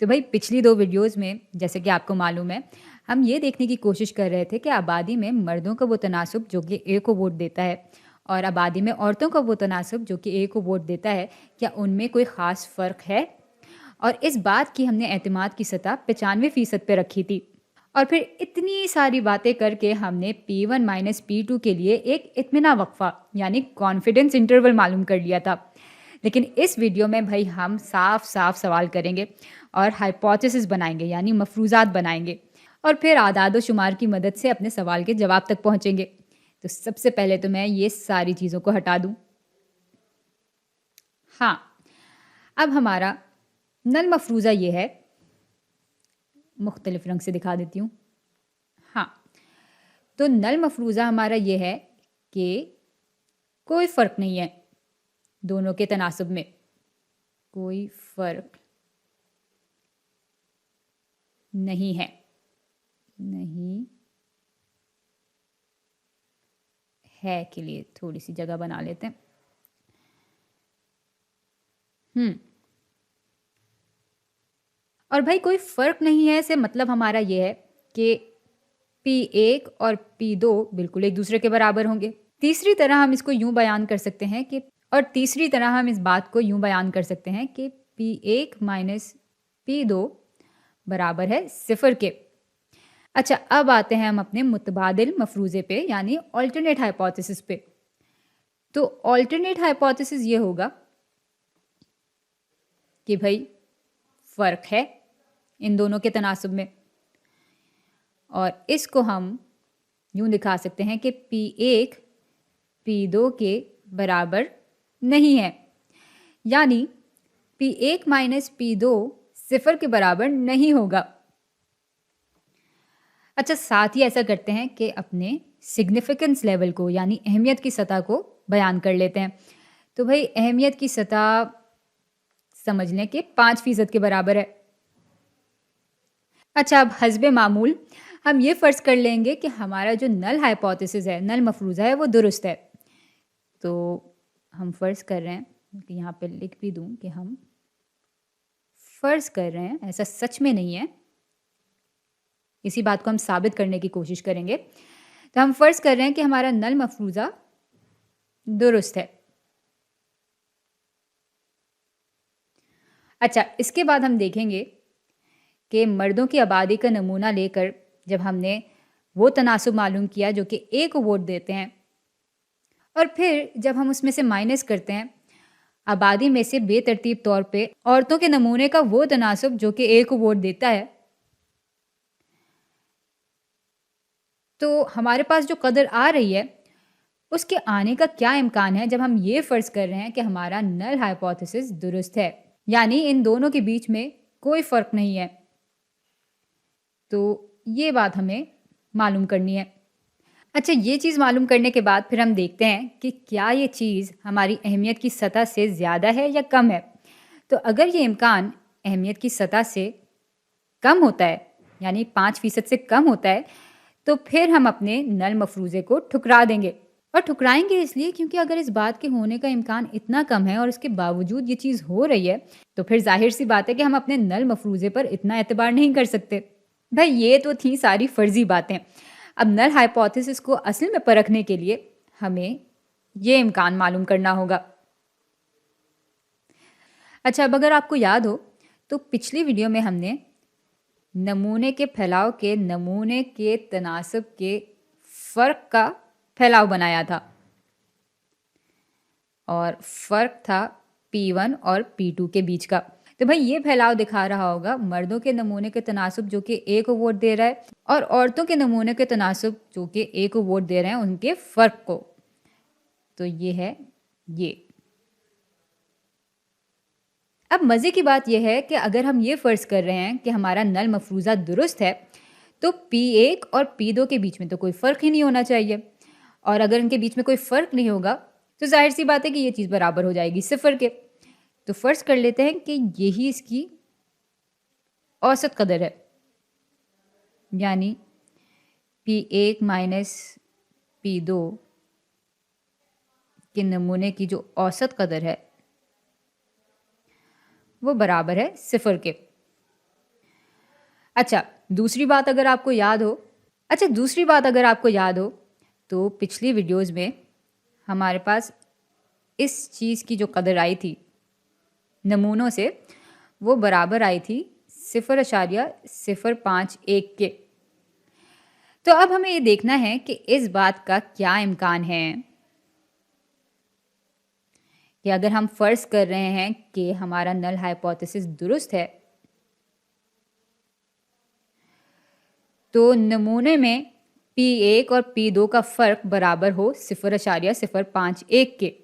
तो भाई पिछली 2 वीडियोज़ में जैसे कि आपको मालूम है, हम ये देखने की कोशिश कर रहे थे कि आबादी में मर्दों का वो तनासुब जो कि ए को वोट देता है और आबादी में औरतों का वो तनासुब जो कि ए को वोट देता है, क्या उनमें कोई ख़ास फ़र्क है? और इस बात की हमने एतमाद की सतह 95% पे रखी थी। और फिर इतनी सारी बातें करके हमने P1 माइनस P2 के लिए एक इत्मीना वक़्फ़ा यानी कॉन्फिडेंस इंटरवल मालूम कर लिया था। लेकिन इस वीडियो में भई हम साफ-साफ सवाल करेंगे और हाइपोथेसिस बनाएँगे यानी मफ़रूज़ात बनाएँगे और फिर आदाद-ओ-शुमार की मदद से अपने सवाल के जवाब तक पहुँचेंगे। तो सबसे पहले तो मैं ये सारी चीज़ों को हटा दूँ। हाँ, अब हमारा नल मफ़रूज़ा ये है, मुख्तलिफ़ रंग से दिखा देती हूँ। हाँ, तो नल मफ़रूज़ा हमारा ये है कि कोई फ़र्क नहीं है दोनों के तनासुब में, कोई फ़र्क नहीं है, नहीं है के लिए थोड़ी-सी जगह बना लेते हैं। और भाई कोई फ़र्क नहीं है से मतलब हमारा ये है कि P1 और P2 बिल्कुल एक दूसरे के बराबर होंगे। तीसरी तरह हम इसको यूँ बयान कर सकते हैं कि तीसरी तरह हम इस बात को यूँ बयान कर सकते हैं कि P1 माइनस P2 बराबर है 0 के। अच्छा, अब आते हैं हम अपने मुतबादिल मफ़रूज़े पे यानी अल्टरनेट हाइपोथेसिस पे। तो अल्टरनेट हाइपोथेसिस ये होगा कि भई फ़र्क है इन दोनों के तनासुब में और इसको हम यूँ दिखा सकते हैं कि P1 P2 के बराबर नहीं है, यानी P1 माइनस P2 0 के बराबर नहीं होगा। अच्छा, साथ ही ऐसा करते हैं कि अपने सिग्निफिकेंस लेवल को यानी अहमियत की सतह को बयान कर लेते हैं। तो भाई अहमियत की सतह समझ लें कि 5% के बराबर है। अच्छा, अब हस्बे मामूल हम ये फ़र्ज़ कर लेंगे कि हमारा जो नल हाइपोथेसिस है, नल मफ़रूज़ा है, वो दुरुस्त है। तो हम फ़र्ज़ कर रहे हैं कि यहाँ पे लिख भी दूँ कि हम फ़र्ज़ कर रहे हैं, ऐसा सच में नहीं है। इसी बात को हम साबित करने की कोशिश करेंगे। तो हम फ़र्ज़ कर रहे हैं कि हमारा नल मफ़रूज़ा दुरुस्त है। अच्छा, इसके बाद हम देखेंगे कि मर्दों की आबादी का नमूना लेकर जब हमने वो तनासुब मालूम किया जो कि ए को वोट देते हैं और फिर जब हम उसमें से माइनस करते हैं आबादी में से बेतरतीब तौर पे औरतों के नमूने का वो तनासुब जो कि ए को वोट देता है, तो हमारे पास जो कदर आ रही है उसके आने का क्या इम्कान है जब हम ये फ़र्ज़ कर रहे हैं कि हमारा नल हाइपोथेसिस दुरुस्त है, यानी इन दोनों के बीच में कोई फ़र्क नहीं है। तो ये बात हमें मालूम करनी है। अच्छा, ये चीज़ मालूम करने के बाद फिर हम देखते हैं कि क्या ये चीज़ हमारी अहमियत की सतह से ज़्यादा है या कम है। तो अगर ये इम्कान अहमियत की सतह से कम होता है, यानी 5% से कम होता है, तो फिर हम अपने नल मफ़रूज़े को ठुकरा देंगे। और ठुकराएँगे इसलिए क्योंकि अगर इस बात के होने का इम्कान इतना कम है और इसके बावजूद ये चीज़ हो रही है, तो फिर ज़ाहिर-सी बात है कि हम अपने नल मफ़रूज़े पर इतना एतबार नहीं कर सकते। भाई ये तो थी सारी फ़र्ज़ी बातें। अब नल हाइपोथेसिस को असल में परखने के लिए हमें ये इम्कान मालूम करना होगा। अच्छा, अब अगर आपको याद हो, तो पिछली वीडियो में हमने नमूने के फैलाव के नमूने के तनासब के फ़र्क का फैलाव बनाया था और फ़र्क था P1 और P2 के बीच का। तो भाई ये फैलाव दिखा रहा होगा मर्दों के नमूने के तनासुब जो कि ए को वोट दे रहा है और औरतों के नमूने के तनासुब जो कि ए को वोट दे रहे हैं उनके फ़र्क को। तो ये है ये। अब मज़े की बात यह है कि अगर हम ये फ़र्ज़ कर रहे हैं कि हमारा नल मफ़रूज़ा दुरुस्त है, तो P1 और P2 के बीच में तो कोई फ़र्क ही नहीं होना चाहिए और अगर इनके बीच में कोई फ़र्क नहीं होगा, तो ज़ाहिर-सी बात है कि ये चीज़ बराबर हो जाएगी 0 के। तो फ़र्ज़ कर लेते हैं कि यही इसकी औसत कदर है, यानी P1 माइनस P2 के नमूने की जो औसत कदर है, वो बराबर है 0 के। अच्छा, दूसरी बात अगर आपको याद हो तो पिछली वीडियोज़ में हमारे पास इस चीज़ की जो कदर आई थी नमूनों से, वो बराबर आई थी 0.051 के। तो अब हमें ये देखना है कि इस बात का क्या इम्कान है कि अगर हम फ़र्ज़ कर रहे हैं कि हमारा नल हाइपोथेसिस दुरुस्त है, तो नमूने में P1 और P2 का फ़र्क बराबर हो 0.051 के।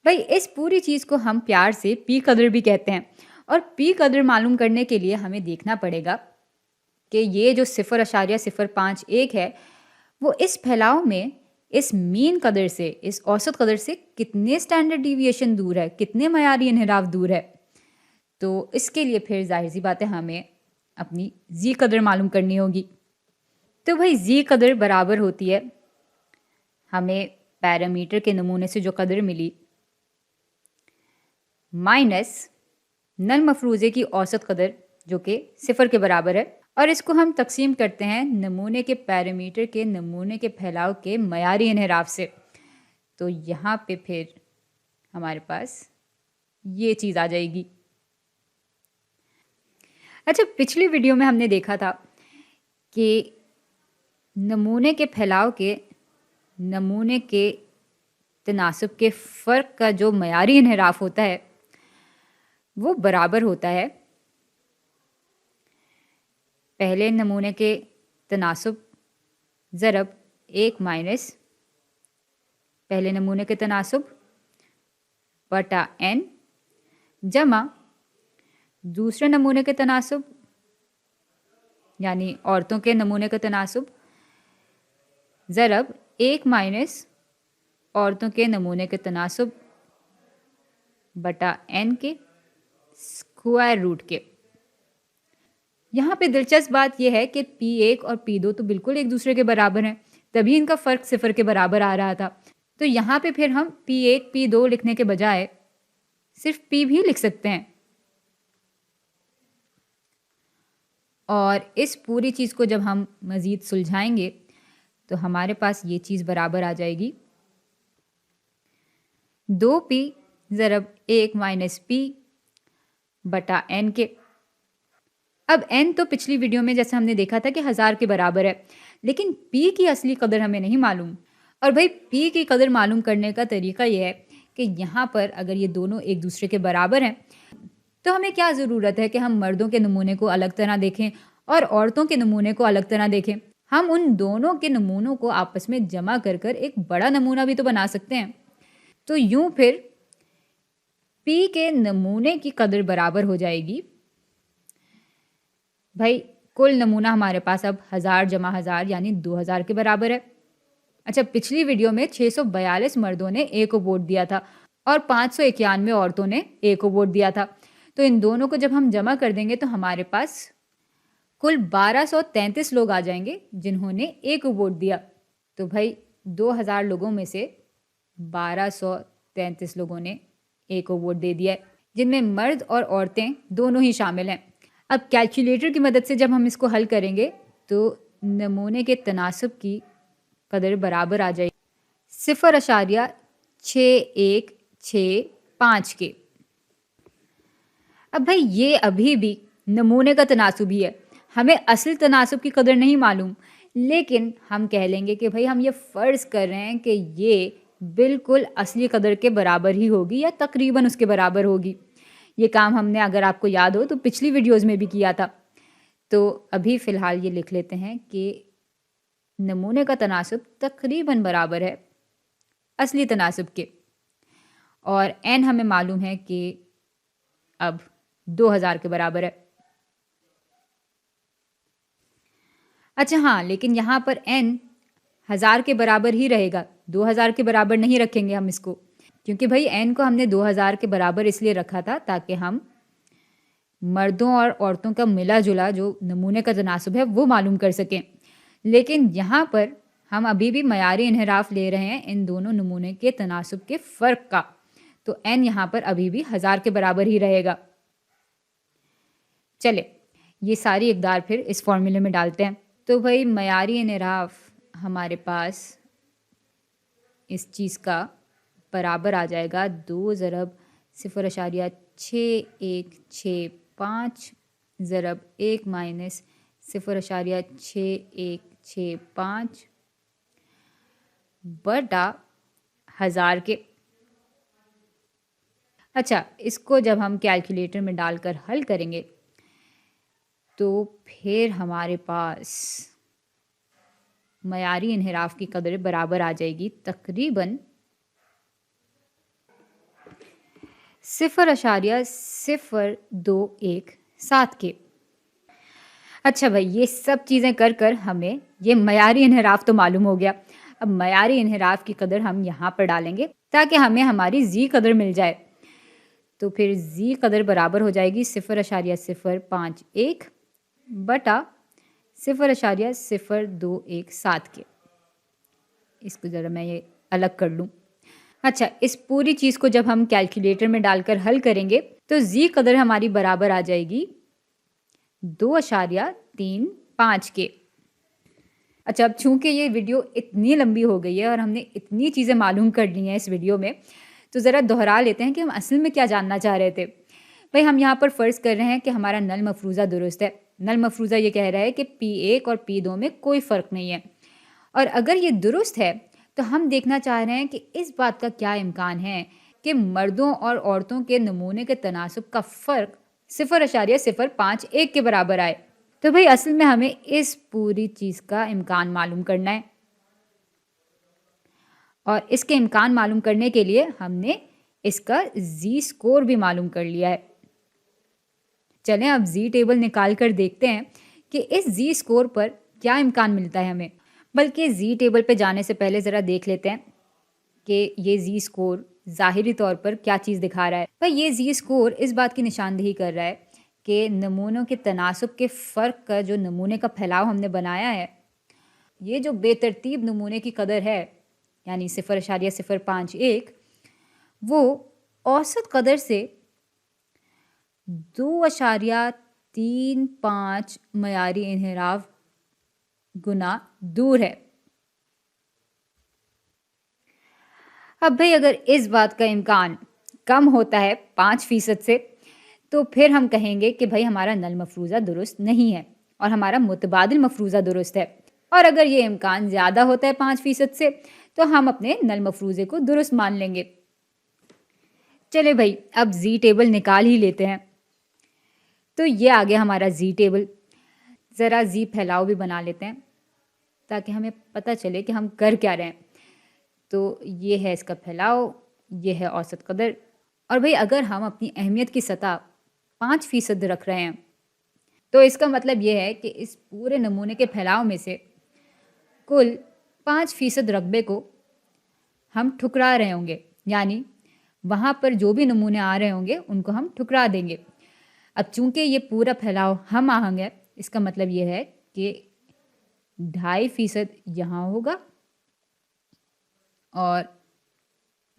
भाई इस पूरी चीज़ को हम प्यार से पी कदर भी कहते हैं, और पी कदर मालूम करने के लिए हमें देखना पड़ेगा कि ये जो 0.051 है वो इस फैलाव में इस मीन कदर से, इस औसत कदर से कितने स्टैंडर्ड डिविएशन दूर है, कितने मयारी इन्हिराफ दूर है। तो इसके लिए फिर जाहिर सी बात है हमें अपनी जी कदर मालूम करनी होगी। तो भाई जी कदर बराबर होती है हमें पैरामीटर के नमूने से जो कदर मिली माइनस नल मफरूज़े की औसत कदर जो कि 0 के बराबर है, और इसको हम तकसीम करते हैं नमूने के पैरामीटर के नमूने के फैलाव के मयारी इन्हिराफ से। तो यहाँ पे फिर हमारे पास ये चीज़ आ जाएगी। अच्छा, पिछली वीडियो में हमने देखा था कि नमूने के फैलाव के नमूने के तनासुब के फ़र्क का जो मयारी इन्हिराफ होता है वो बराबर होता है पहले नमूने के तनासुब ज़रब 1 माइनस पहले नमूने के तनासुब बटा n जमा दूसरे नमूने के तनासुब यानी औरतों के नमूने का तनासुब ज़रब 1 माइनस औरतों के नमूने के तनासुब बटा n के स्क्वायर रूट के। यहाँ पे दिलचस्प बात यह है कि P1 और P2 तो बिल्कुल एक दूसरे के बराबर हैं, तभी इनका फ़र्क 0 के बराबर आ रहा था। तो यहाँ पे फिर हम P1 P2 लिखने के बजाय सिर्फ P भी लिख सकते हैं, और इस पूरी चीज़ को जब हम मज़ीद सुलझाएंगे तो हमारे पास ये चीज़ बराबर आ जाएगी 2P ज़रब 1 माइनस P बटा n के। अब n तो पिछली वीडियो में जैसे हमने देखा था कि 1000 के बराबर है, लेकिन p की असली कदर हमें नहीं मालूम। और भाई p की कदर मालूम करने का तरीका यह है कि यहाँ पर अगर ये दोनों एक दूसरे के बराबर हैं तो हमें क्या ज़रूरत है कि हम मर्दों के नमूने को अलग तरह देखें और औरतों के नमूने को अलग तरह देखें। हम उन दोनों के नमूनों को आपस में जमा कर कर एक बड़ा नमूना भी तो बना सकते हैं। तो यूं फिर P के नमूने की कदर बराबर हो जाएगी, भाई कुल नमूना हमारे पास अब 1000 जमा 1000 यानी 2000 के बराबर है। अच्छा, पिछली वीडियो में 642 मर्दों ने A को वोट दिया था और 591 औरतों ने A को वोट दिया था। तो इन दोनों को जब हम जमा कर देंगे तो हमारे पास कुल 1233 लोग आ जाएंगे जिन्होंने A को वोट दिया। तो भाई 2000 लोगों में से 1233 लोगों ने A को वोट दे दिया है, जिनमें मर्द और औरतें दोनों ही शामिल हैं। अब कैलकुलेटर की मदद से जब हम इसको हल करेंगे तो नमूने के तनासुब की कदर बराबर आ जाएगी 0.6165 के। अब भाई ये अभी भी नमूने का तनासुब ही है, हमें असल तनासुब की कदर नहीं मालूम, लेकिन हम कह लेंगे कि भाई हम ये फ़र्ज़ कर रहे हैं कि ये बिल्कुल असली कदर के बराबर ही होगी या तकरीबन उसके बराबर होगी। ये काम हमने, अगर आपको याद हो तो पिछली वीडियोज़ में भी किया था। तो अभी फ़िलहाल ये लिख लेते हैं कि नमूने का तनासुब तकरीबन बराबर है असली तनासुब के, और n हमें मालूम है कि अब 2000 के बराबर है। अच्छा हाँ, लेकिन यहाँ पर n 1000 के बराबर ही रहेगा, 2000 के बराबर नहीं रखेंगे हम इसको, क्योंकि भाई n को हमने 2000 के बराबर इसलिए रखा था ताकि हम मर्दों और औरतों का मिला जुला जो नमूने का तनासुब है वो मालूम कर सकें। लेकिन यहाँ पर हम अभी भी मयारी इन्हिराफ ले रहे हैं इन दोनों नमूने के तनासुब के फ़र्क का, तो n यहाँ पर अभी भी 1000 के बराबर ही रहेगा। चले, ये सारी इकदार फिर इस फॉर्मूले में डालते हैं। तो भाई मयारी इन्हिराफ हमारे पास इस चीज़ का बराबर आ जाएगा 2 ज़रब 0.6165 ज़रब 1 माइनस 0.6165 बटा 1000 के। अच्छा, इसको जब हम कैलकुलेटर में डालकर हल करेंगे तो फिर हमारे पास मयारी इन्हिराफ की कदर बराबर आ जाएगी तकरीबन 0.0217 के। अच्छा भाई, ये सब चीज़ें कर कर हमें ये मयारी इन्हिराफ तो मालूम हो गया। अब मयारी इन्हिराफ की कदर हम यहाँ पर डालेंगे ताकि हमें हमारी जी कदर मिल जाए। तो फिर जी कदर बराबर हो जाएगी 0.051 बटा 0.0217 के। इसको ज़रा मैं ये अलग कर लूँ। अच्छा, इस पूरी चीज़ को जब हम कैलकुलेटर में डालकर हल करेंगे तो जी कदर हमारी बराबर आ जाएगी 2.35 के। अच्छा, अब चूंकि ये वीडियो इतनी लंबी हो गई है और हमने इतनी चीज़ें मालूम कर ली हैं इस वीडियो में, तो ज़रा दोहरा लेते हैं कि हम असल में क्या जानना चाह रहे थे। भाई, हम यहाँ पर फ़र्ज़ कर रहे हैं कि हमारा नल मफरूज़ा दुरुस्त है। नल मफरूज़ा ये कह रहा है कि P1 और P2 में कोई फ़र्क नहीं है, और अगर ये दुरुस्त है तो हम देखना चाह रहे हैं कि इस बात का क्या इम्कान है कि मर्दों और औरतों के नमूने के तनासुब का फ़र्क 0.051 के बराबर आए। तो भाई, असल में हमें इस पूरी चीज़ का इम्कान मालूम करना है, और इसके इम्कान मालूम करने के लिए हमने इसका जी स्कोर भी मालूम कर लिया है। चलें अब जी टेबल निकाल कर देखते हैं कि इस जी स्कोर पर क्या इम्कान मिलता है हमें। बल्कि जी टेबल पे जाने से पहले ज़रा देख लेते हैं कि ये जी स्कोर ज़ाहिरी तौर पर क्या चीज़ दिखा रहा है। भाई, ये जी स्कोर इस बात की निशानदेही कर रहा है कि नमूनों के तनासुब के फ़र्क का जो नमूने का फैलाव हमने बनाया है, ये जो बेतरतीब नमूने की कदर है यानी 0.051, वो औसत कदर से 2.35 मयारी इन्हिराफ गुना दूर है। अब भाई, अगर इस बात का इम्कान कम होता है 5% से, तो फिर हम कहेंगे कि भाई हमारा नल मफरूज़ा दुरुस्त नहीं है और हमारा मुतबादिल मफरूज़ा दुरुस्त है। और अगर ये इम्कान ज़्यादा होता है 5% से, तो हम अपने नल मफरूज़े को दुरुस्त मान लेंगे। चले भाई, अब जी टेबल निकाल ही लेते हैं। तो ये आ गया हमारा जी टेबल। ज़रा जी फैलाव भी बना लेते हैं ताकि हमें पता चले कि हम कर क्या रहे हैं। तो ये है इसका फैलाव, ये है औसत कदर। और भाई, अगर हम अपनी अहमियत की सतह 5% रख रहे हैं, तो इसका मतलब ये है कि इस पूरे नमूने के फैलाव में से कुल 5% रकबे को हम ठुकरा रहे होंगे, यानी वहाँ पर जो भी नमूने आ रहे होंगे उनको हम ठुकरा देंगे। अब चूंकि ये पूरा फैलाव हम आहंग है, इसका मतलब ये है कि 2.5% यहाँ होगा और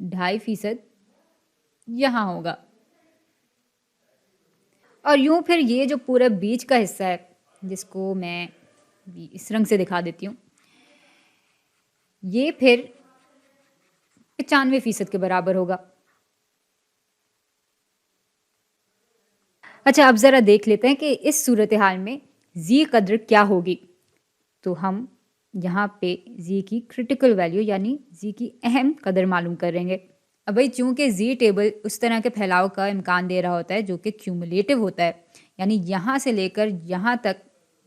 2.5% यहाँ होगा। और यूं फिर ये जो पूरा बीच का हिस्सा है, जिसको मैं इस रंग से दिखा देती हूँ, ये फिर 95% के बराबर होगा। अच्छा, अब ज़रा देख लेते हैं कि इस सूरत हाल में जी कदर क्या होगी। तो हम यहाँ पे जी की क्रिटिकल वैल्यू यानी जी की अहम कदर मालूम करेंगे। अब भाई, चूंकि जी टेबल उस तरह के फैलाव का इम्कान दे रहा होता है जो कि क्यूमुलेटिव होता है, यानी यहाँ से लेकर यहाँ तक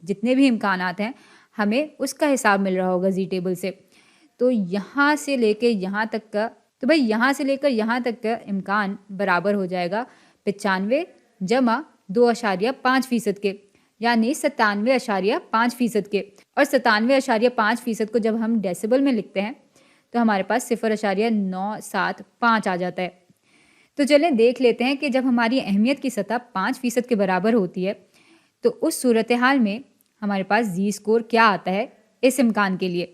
जितने भी इम्कानात हैं हमें उसका हिसाब मिल रहा होगा जी टेबल से। तो यहाँ से लेकर यहाँ तक का, तो भाई यहाँ से लेकर यहाँ तक का इम्कान बराबर हो जाएगा 95 जमा 2.5% के, यानी 97.5% के। और 97.5% को जब हम डेसिबल में लिखते हैं तो हमारे पास 0.975 आ जाता है। तो चलें देख लेते हैं कि जब हमारी अहमियत की सतह 5% के बराबर होती है तो उस सूरत हाल में हमारे पास जी स्कोर क्या आता है इस इम्कान के लिए।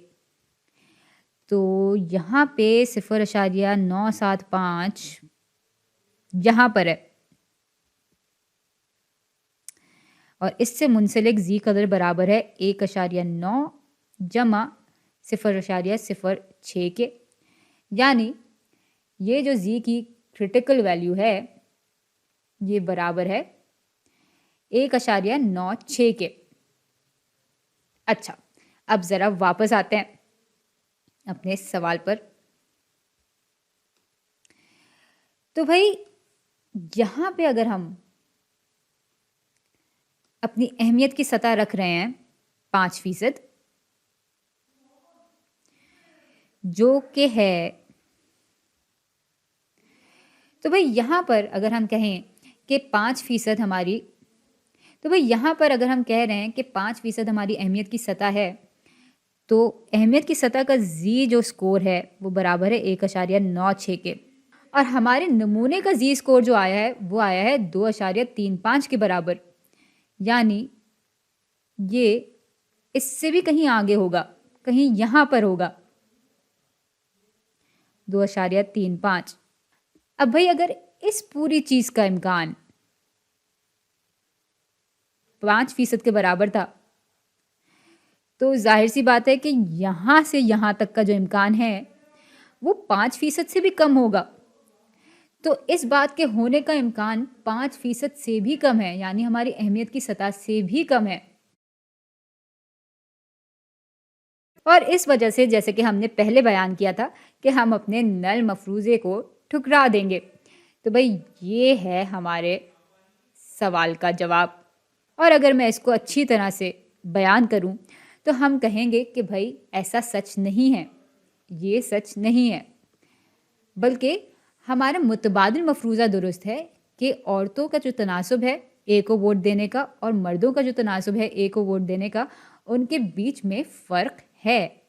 तो यहाँ पे 0.975 यहाँ पर है, और इससे मुंसलिक जी कदर बराबर है 1.9 जमा 0.06 के। यानी ये जो जी की क्रिटिकल वैल्यू है ये बराबर है 1.96 के। अच्छा, अब जरा वापस आते हैं अपने सवाल पर। तो भाई यहां पे अगर हम अपनी अहमियत की सतह रख रहे हैं 5%, जो कि है, तो भाई यहां पर अगर हम कहें कि 5% हमारी, तो भाई यहां पर अगर हम कह रहे हैं कि 5% हमारी अहमियत की सतह है, तो अहमियत की सतह का जी जो स्कोर है वो बराबर है 1.96 के। और हमारे नमूने का जी स्कोर जो आया है वो आया है 2.35 के बराबर। यानी ये इससे भी कहीं आगे होगा, कहीं यहां पर होगा 2.35। अब भाई अगर इस पूरी चीज का इम्कान 5% के बराबर था, तो जाहिर सी बात है कि यहां से यहां तक का जो इम्कान है वो 5% से भी कम होगा। तो इस बात के होने का इम्कान 5% से भी कम है, यानी हमारी अहमियत की सतह से भी कम है। और इस वजह से जैसे कि हमने पहले बयान किया था कि हम अपने नल मफरूज़े को ठुकरा देंगे। तो भाई ये है हमारे सवाल का जवाब। और अगर मैं इसको अच्छी तरह से बयान करूं तो हम कहेंगे कि भाई ऐसा सच नहीं है, ये सच नहीं है, बल्कि हमारा मुतबादिल मफरूज़ा दुरुस्त है कि औरतों का जो तनासुब है ए को वोट देने का और मर्दों का जो तनासुब है ए को वोट देने का, उनके बीच में फ़र्क है।